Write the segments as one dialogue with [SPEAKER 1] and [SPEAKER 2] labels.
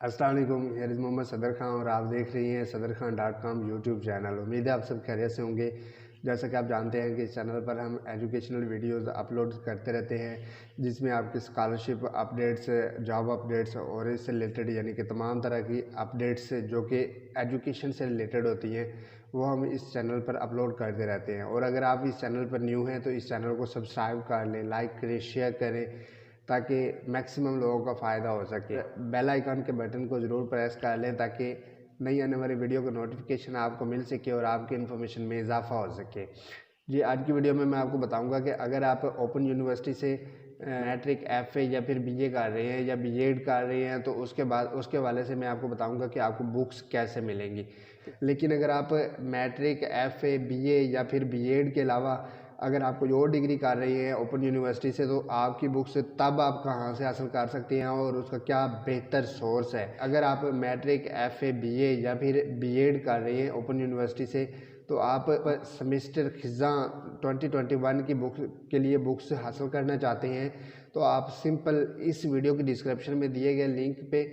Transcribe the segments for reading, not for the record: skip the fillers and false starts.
[SPEAKER 1] अस्सलाम वालेकुम, here is Mohammad सदर खान और आप देख रही हैं सदरखान.com यूट्यूब चैनल। उम्मीद है आप सब खैरियत से होंगे। जैसा कि आप जानते हैं कि इस चैनल पर हम एजुकेशनल वीडियोस अपलोड करते रहते हैं, जिसमें आपकी स्कॉलरशिप अपडेट्स, जॉब अपडेट्स और इससे रिलेटेड यानी कि तमाम तरह की अपडेट्स जो कि एजुकेशन से रिलेटेड होती हैं वो हम इस चैनल पर अपलोड करते रहते हैं। और अगर आप इस चैनल पर न्यू हैं तो इस चैनल को सब्सक्राइब कर लें, लाइक करें, शेयर करें ताकि मैक्सिमम लोगों का फ़ायदा हो सके। बेल आइकन के बटन को ज़रूर प्रेस कर लें ताकि नई आने वाली वीडियो का नोटिफिकेशन आपको मिल सके और आपकी इन्फॉर्मेशन में इजाफा हो सके। जी, आज की वीडियो में मैं आपको बताऊंगा कि अगर आप ओपन यूनिवर्सिटी से मैट्रिक, एफए या फिर बीए कर रहे हैं या बीएड कर रहे हैं तो उसके वाले से मैं आपको बताऊंगा कि आपको बुक्स कैसे मिलेंगी। लेकिन अगर आप मैट्रिक, एफए, बीए या फिर बीएड के अलावा अगर आप कोई और डिग्री कर रही हैं ओपन यूनिवर्सिटी से तो आपकी बुक्स तब आप कहाँ से हासिल कर सकते हैं और उसका क्या बेहतर सोर्स है। अगर आप मैट्रिक, एफए, बीए या फिर बीएड कर रहे हैं ओपन यूनिवर्सिटी से तो आप सेमेस्टर खिज़ा 2021 की बुक के लिए बुक्स हासिल करना चाहते हैं तो आप सिंपल इस वीडियो की डिस्क्रिप्शन में दिए गए लिंक पे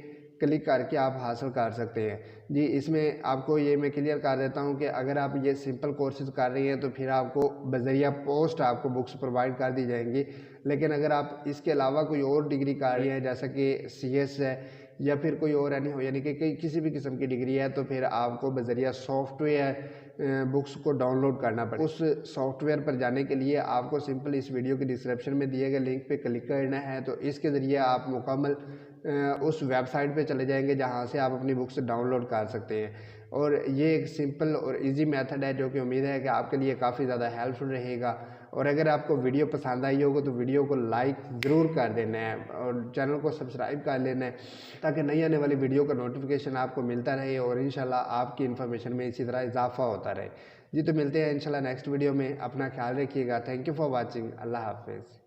[SPEAKER 1] क्लिक करके आप हासिल कर सकते हैं। जी, इसमें आपको ये मैं क्लियर कर देता हूँ कि अगर आप ये सिंपल कोर्सेज कर रही हैं तो फिर आपको बज़रिया पोस्ट आपको बुक्स प्रोवाइड कर दी जाएंगी। लेकिन अगर आप इसके अलावा कोई और डिग्री कर रही हैं जैसा कि सीएस है या फिर कोई और यानी कि किसी भी किस्म की डिग्री है तो फिर आपको बज़रिया सॉफ्टवेयर बुक्स को डाउनलोड करना पड़ेगा। उस सॉफ्टवेयर पर जाने के लिए आपको सिंपल इस वीडियो के डिस्क्रिप्शन में दिए गए लिंक पे क्लिक करना है तो इसके ज़रिए आप मुकम्मल उस वेबसाइट पे चले जाएंगे जहां से आप अपनी बुक्स डाउनलोड कर सकते हैं। और ये एक सिंपल और इजी मेथड है जो कि उम्मीद है कि आपके लिए काफ़ी ज़्यादा हेल्पफुल रहेगा। और अगर आपको वीडियो पसंद आई होगा तो वीडियो को लाइक ज़रूर कर देना है और चैनल को सब्सक्राइब कर लेना है ताकि नई आने वाली वीडियो का नोटिफिकेशन आपको मिलता रहे और इंशाल्लाह आपकी इन्फॉर्मेशन में इसी तरह इजाफा होता रहे। जी, तो मिलते हैं इंशाल्लाह नेक्स्ट वीडियो में। अपना ख्याल रखिएगा। Thank you for watching. अल्लाह हाफिज़।